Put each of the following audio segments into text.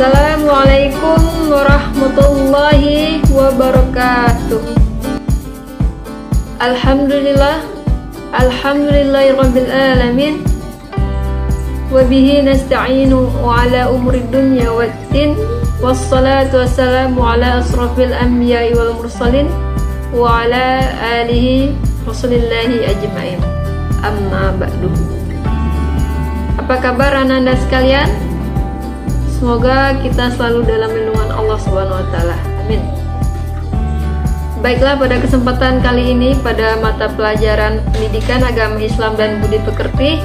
Assalamualaikum warahmatullahi wabarakatuh. Alhamdulillahirabbil alamin. Wabihi nasta'inu ala umuri dunya waddin. Wassalatu wassalamu ala asrafil anbiya'i wal mursalin wa ala alihi rasulillahi ajma'in. Amma ba'du. Apa kabar anak-anak sekalian? Semoga kita selalu dalam lindungan Allah Subhanahu wa taala. Amin. Baiklah, pada kesempatan kali ini pada mata pelajaran Pendidikan Agama Islam dan Budi Pekerti,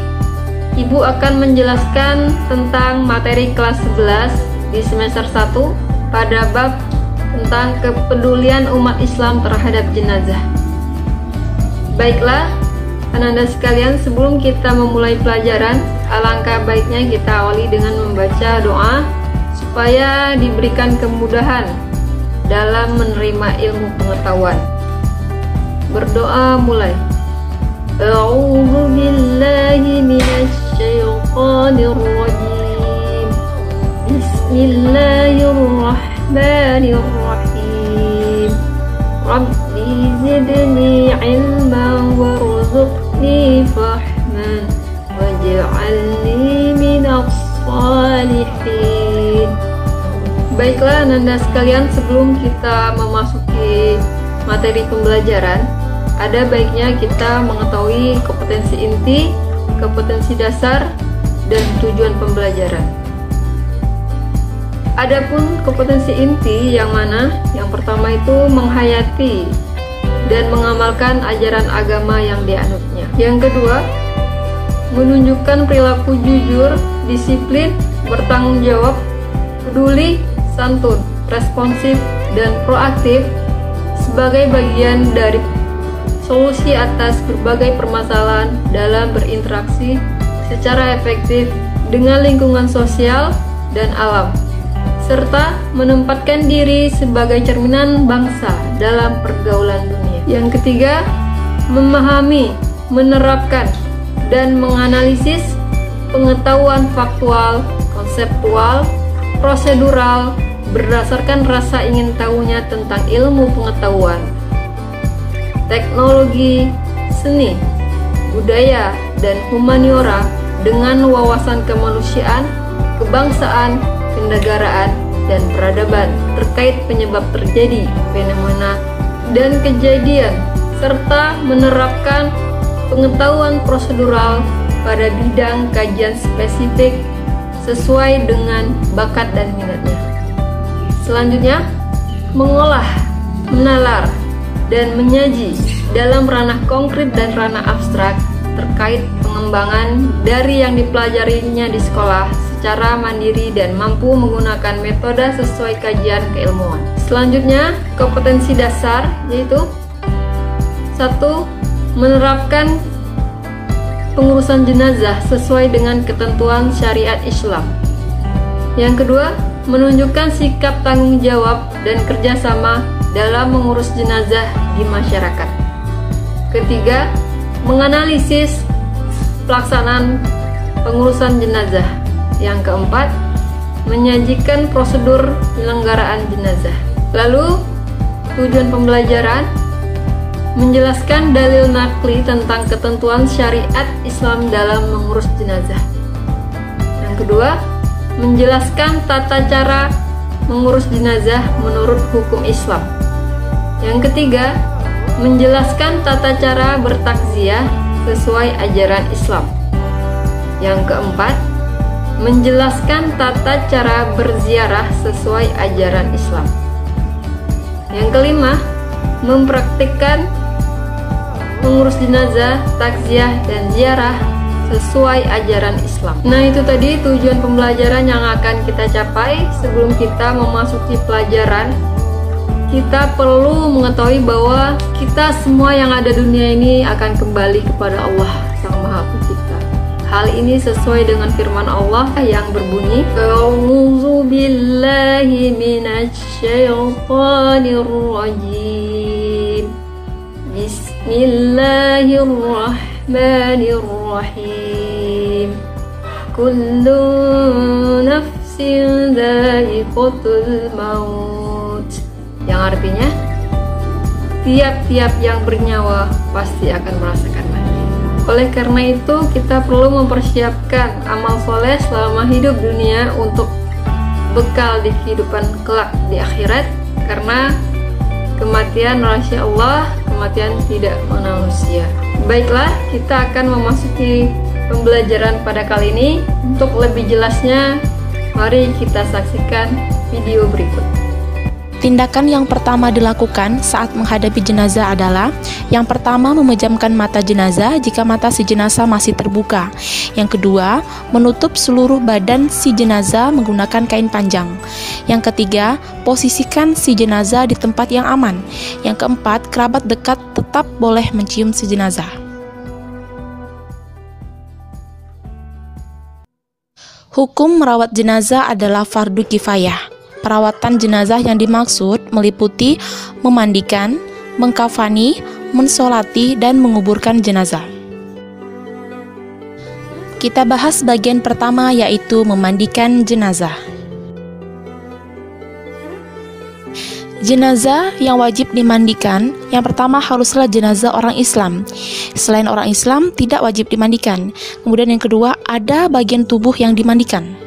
Ibu akan menjelaskan tentang materi kelas 11 di semester 1 pada bab tentang kepedulian umat Islam terhadap jenazah. Baiklah, anak-anak sekalian, sebelum kita memulai pelajaran, alangkah baiknya kita awali dengan membaca doa supaya diberikan kemudahan dalam menerima ilmu pengetahuan. Berdoa mulai. A'udzu billahi minasy syaithanir rajim. Bismillahirrahmanirrahim. Rabbi zidni ilman warzuqni fahman waj'alni minas shalihin. Baiklah anak-anak sekalian, sebelum kita memasuki materi pembelajaran, ada baiknya kita mengetahui kompetensi inti, kompetensi dasar, dan tujuan pembelajaran. Adapun kompetensi inti yang mana? Yang pertama itu menghayati dan mengamalkan ajaran agama yang dianutnya. Yang kedua, menunjukkan perilaku jujur, disiplin, bertanggung jawab, peduli, santun, responsif, dan proaktif sebagai bagian dari solusi atas berbagai permasalahan dalam berinteraksi secara efektif dengan lingkungan sosial dan alam, serta menempatkan diri sebagai cerminan bangsa dalam pergaulan dunia. Yang ketiga, memahami, menerapkan, dan menganalisis pengetahuan faktual, konseptual, prosedural berdasarkan rasa ingin tahunya tentang ilmu pengetahuan, teknologi, seni, budaya, dan humaniora dengan wawasan kemanusiaan, kebangsaan, kenegaraan, dan peradaban terkait penyebab terjadi fenomena dan kejadian, serta menerapkan pengetahuan prosedural pada bidang kajian spesifik sesuai dengan bakat dan minatnya. Selanjutnya, mengolah, menalar, dan menyaji dalam ranah konkret dan ranah abstrak terkait pengembangan dari yang dipelajarinya di sekolah secara mandiri dan mampu menggunakan metode sesuai kajian keilmuan. Selanjutnya, kompetensi dasar yaitu 1. Menerapkan pengurusan jenazah sesuai dengan ketentuan syariat Islam. Yang kedua, menunjukkan sikap tanggung jawab dan kerjasama dalam mengurus jenazah di masyarakat. Ketiga, menganalisis pelaksanaan pengurusan jenazah. Yang keempat, menyajikan prosedur penyelenggaraan jenazah. Lalu, tujuan pembelajaran menjelaskan dalil nakli tentang ketentuan syariat Islam dalam mengurus jenazah. Yang kedua, menjelaskan tata cara mengurus jenazah menurut hukum Islam. Yang ketiga, menjelaskan tata cara bertakziah sesuai ajaran Islam. Yang keempat, menjelaskan tata cara berziarah sesuai ajaran Islam. Yang kelima, mempraktikkan mengurus jenazah, takziah, dan ziarah sesuai ajaran Islam. Nah, itu tadi tujuan pembelajaran yang akan kita capai. Sebelum kita memasuki pelajaran, kita perlu mengetahui bahwa kita semua yang ada di dunia ini akan kembali kepada Allah Sang Maha Pencipta. Hal ini sesuai dengan firman Allah yang berbunyi, A'udzu billahi minasy syaithanir rajim. Bismillahirrahmanirrahim. Kullu nafsin nafsin dha'iqatul maut, yang artinya tiap-tiap yang bernyawa pasti akan merasakan mati. Oleh karena itu, kita perlu mempersiapkan amal soleh selama hidup dunia untuk bekal di kehidupan kelak di akhirat, karena kematian rahasia Allah, kematian tidak mengenal usia. Baiklah, kita akan memasuki pembelajaran pada kali ini. Untuk lebih jelasnya, mari kita saksikan video berikut. Tindakan yang pertama dilakukan saat menghadapi jenazah adalah: yang pertama, memejamkan mata jenazah jika mata si jenazah masih terbuka. Yang kedua, menutup seluruh badan si jenazah menggunakan kain panjang. Yang ketiga, posisikan si jenazah di tempat yang aman. Yang keempat, kerabat dekat tetap boleh mencium si jenazah. Hukum merawat jenazah adalah fardu kifayah. Perawatan jenazah yang dimaksud meliputi memandikan, mengkafani, mensolati, dan menguburkan jenazah. Kita bahas bagian pertama, yaitu memandikan jenazah. Jenazah yang wajib dimandikan, yang pertama haruslah jenazah orang Islam. Selain orang Islam, tidak wajib dimandikan. Kemudian yang kedua, ada bagian tubuh yang dimandikan.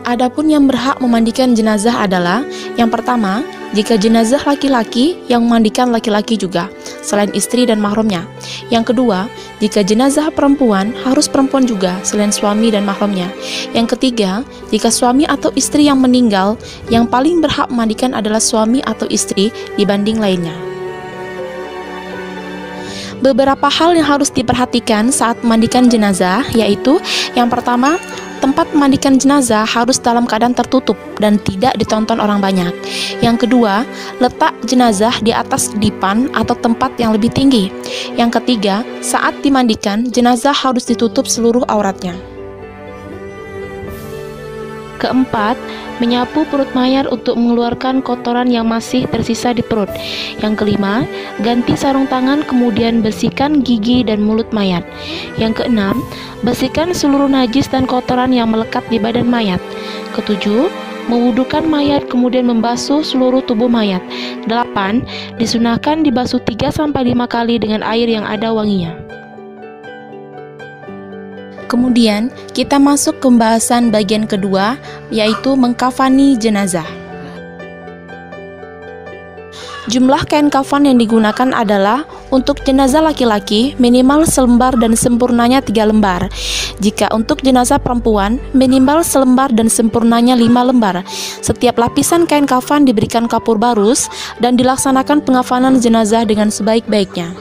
Adapun yang berhak memandikan jenazah adalah: yang pertama, jika jenazah laki-laki, yang memandikan laki-laki juga, selain istri dan mahramnya. Yang kedua, jika jenazah perempuan, harus perempuan juga, selain suami dan mahramnya. Yang ketiga, jika suami atau istri yang meninggal, yang paling berhak memandikan adalah suami atau istri dibanding lainnya. Beberapa hal yang harus diperhatikan saat memandikan jenazah, yaitu: yang pertama, tempat memandikan jenazah harus dalam keadaan tertutup dan tidak ditonton orang banyak. Yang kedua, letak jenazah di atas dipan atau tempat yang lebih tinggi. Yang ketiga, saat dimandikan, jenazah harus ditutup seluruh auratnya. Keempat, menyapu perut mayat untuk mengeluarkan kotoran yang masih tersisa di perut. Yang kelima, ganti sarung tangan kemudian bersihkan gigi dan mulut mayat. Yang keenam, bersihkan seluruh najis dan kotoran yang melekat di badan mayat. Ketujuh, mewudukan mayat kemudian membasuh seluruh tubuh mayat. 8. Disunahkan dibasuh 3-5 kali dengan air yang ada wanginya. Kemudian kita masuk ke pembahasan bagian kedua, yaitu mengkafani jenazah. Jumlah kain kafan yang digunakan adalah: untuk jenazah laki-laki minimal selembar dan sempurnanya 3 lembar. Jika untuk jenazah perempuan minimal selembar dan sempurnanya 5 lembar. Setiap lapisan kain kafan diberikan kapur barus dan dilaksanakan pengafanan jenazah dengan sebaik-baiknya.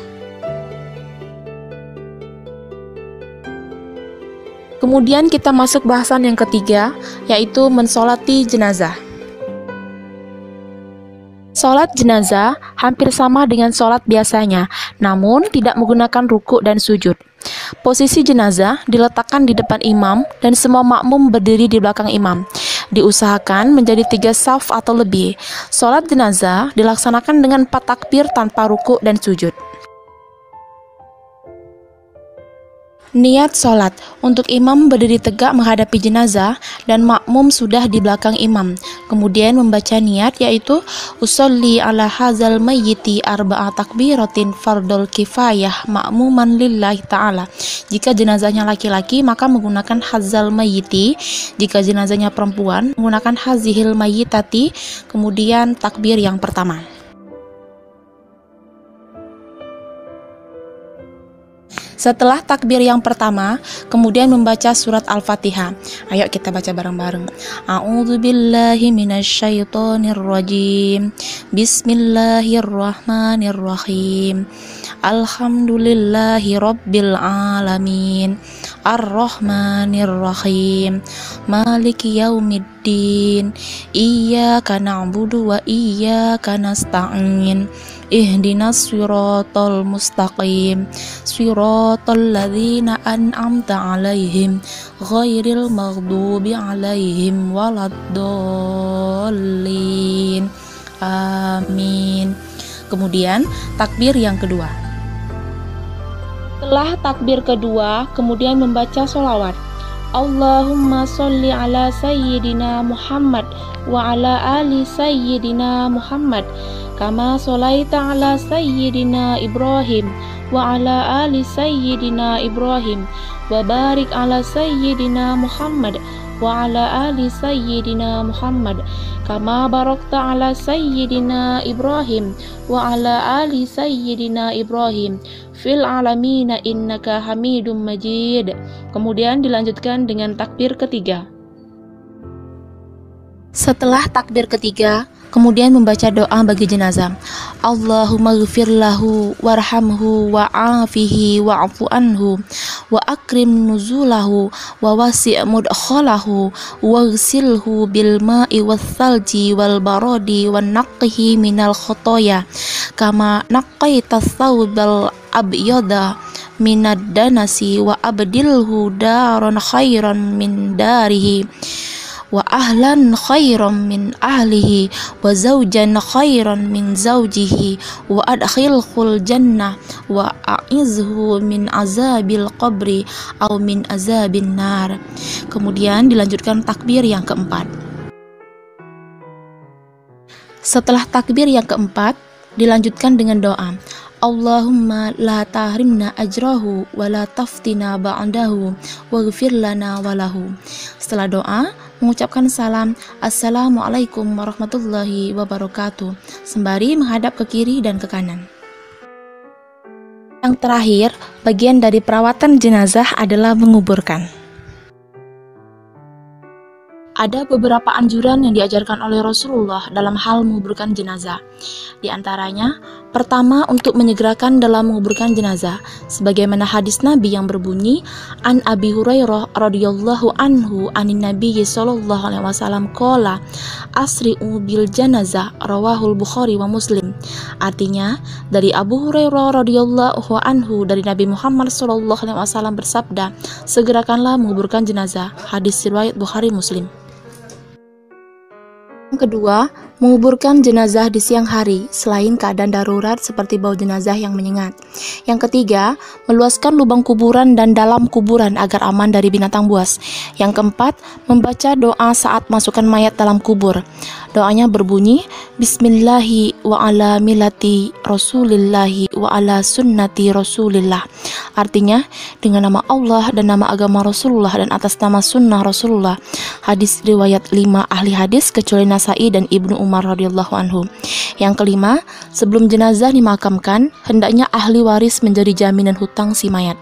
Kemudian kita masuk bahasan yang ketiga, yaitu mensolati jenazah. Sholat jenazah hampir sama dengan sholat biasanya, namun tidak menggunakan rukuk dan sujud. Posisi jenazah diletakkan di depan imam dan semua makmum berdiri di belakang imam. Diusahakan menjadi 3 shaf atau lebih. Sholat jenazah dilaksanakan dengan 4 takbir tanpa rukuk dan sujud. Niat sholat: untuk imam berdiri tegak menghadapi jenazah dan makmum sudah di belakang imam. Kemudian membaca niat, yaitu usolli ala hazal mayyiti arba'a takbiratin fardul kifayah ma'muman lillahi ta'ala. Jika jenazahnya laki-laki maka menggunakan hazal mayyiti, jika jenazahnya perempuan menggunakan hazihil mayyitati, kemudian takbir yang pertama. Setelah takbir yang pertama, kemudian membaca surat Al-Fatihah. Ayo kita baca bareng-bareng. A'udzubillahi minasyaitonirrajim. Bismillahirrahmanirrahim. Alhamdulillahi rabbil alamin. Ar-Rahmanir-Rahim. Maliki yaumiddin. Iyyaka na'budu wa iyyaka nasta'in. Ihdinas siratal mustaqim. Siratal ladzina an'amta 'alaihim ghairil maghdubi 'alaihim waladdallin. Amin. Kemudian takbir yang kedua. Setelah takbir kedua, kemudian membaca sholawat. Allahumma sholli ala sayyidina Muhammad wa ala ali sayyidina Muhammad kama sholaita ala sayyidina Ibrahim wa ala ali sayyidina Ibrahim wa barik ala sayyidina Muhammad wa ala ali sayyidina Muhammad kama barakta ala sayyidina Ibrahim wa ala ali sayyidina Ibrahim fil alamina innaka hamidum majid. Kemudian dilanjutkan dengan takbir ketiga. Setelah takbir ketiga, kemudian membaca doa bagi jenazah. Allahumma ghfir lahu warhamhu wa'afihi wa'fu anhu wa akrim nuzulahu wa wasi' mudkhalahu waghsilhu bil ma'i wath-thalji wal baradi wan naqqihi minal khotoya kama naqqaita thawbal abyada minad danasi wa abdilhu daron khairan min darihi wa ahlan khairan min ahlihi wa zawjan khairan min zawjihi wa adkhilhul jannah wa a'izhu min azabil qabri aw min azabin nar. Kemudian dilanjutkan takbir yang keempat. Setelah takbir yang keempat dilanjutkan dengan doa. Allahumma la tahrimna ajrahu wa la taftina ba'dahu waghfir lana walahu. Setelah doa, mengucapkan salam Assalamualaikum warahmatullahi wabarakatuh sembari menghadap ke kiri dan ke kanan. Yang terakhir, bagian dari perawatan jenazah adalah menguburkan. Ada beberapa anjuran yang diajarkan oleh Rasulullah dalam hal menguburkan jenazah. Di antaranya, pertama untuk menyegerakan dalam menguburkan jenazah, sebagaimana hadis Nabi yang berbunyi, An Abi Hurairah radhiyallahu anhu anin Nabi sallallahu alaihi wasallam qala asri'u bil janazah rawahul Bukhari wa Muslim. Artinya, dari Abu Hurairah radhiyallahu anhu dari Nabi Muhammad sallallahu alaihi wasallam bersabda, segerakanlah menguburkan jenazah. Hadis riwayat Bukhari Muslim. Yang kedua, menguburkan jenazah di siang hari selain keadaan darurat seperti bau jenazah yang menyengat. Yang ketiga, meluaskan lubang kuburan dan dalam kuburan agar aman dari binatang buas. Yang keempat, membaca doa saat masukkan mayat dalam kubur. Doanya berbunyi, Bismillahi wa ala millati Rasulillahi wa ala sunnati Rasulillah. Artinya, dengan nama Allah dan nama agama Rasulullah dan atas nama sunnah Rasulullah. Hadis riwayat 5 ahli hadis kecuali Nasai dan Ibnu Umar radhiyallahu anhu. Yang kelima, sebelum jenazah dimakamkan, hendaknya ahli waris menjadi jaminan hutang si mayat.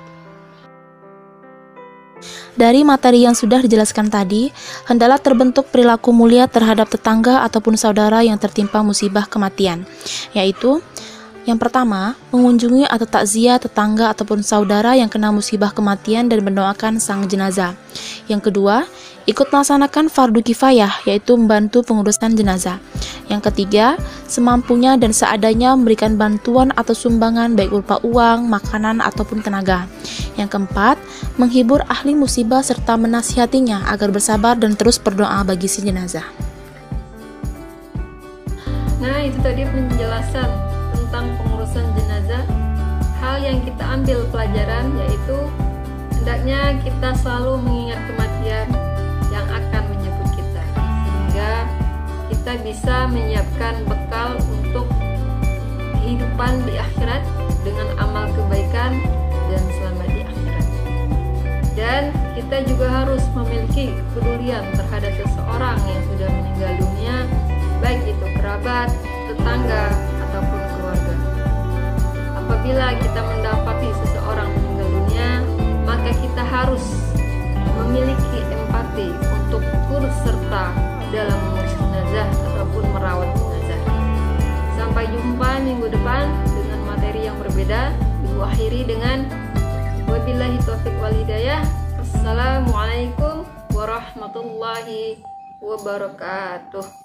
Dari materi yang sudah dijelaskan tadi, hendaklah terbentuk perilaku mulia terhadap tetangga ataupun saudara yang tertimpa musibah kematian, yaitu yang pertama, mengunjungi atau takziah tetangga ataupun saudara yang kena musibah kematian dan mendoakan sang jenazah. Yang kedua, ikut melaksanakan fardu kifayah, yaitu membantu pengurusan jenazah. Yang ketiga, semampunya dan seadanya memberikan bantuan atau sumbangan baik berupa uang, makanan, ataupun tenaga. Yang keempat, menghibur ahli musibah serta menasihatinya agar bersabar dan terus berdoa bagi si jenazah. Nah, itu tadi penjelasan tentang pengurusan jenazah. Hal yang kita ambil pelajaran yaitu hendaknya kita selalu mengingat kematian yang akan menyebut kita, sehingga kita bisa menyiapkan bekal untuk kehidupan di akhirat dengan amal kebaikan dan selamat di akhirat. Dan kita juga harus memiliki kepedulian terhadap seseorang yang sudah meninggal dunia, baik itu kerabat, tetangga, ataupun keluarga. Apabila kita mendapati seseorang meninggal dunia, maka kita harus memiliki empati untuk turut serta dalam mengurus jenazah ataupun merawat jenazah. Sampai jumpa minggu depan dengan materi yang berbeda. Ibu akhiri dengan wabillahi taufiq wal hidayah. Assalamualaikum warahmatullahi wabarakatuh.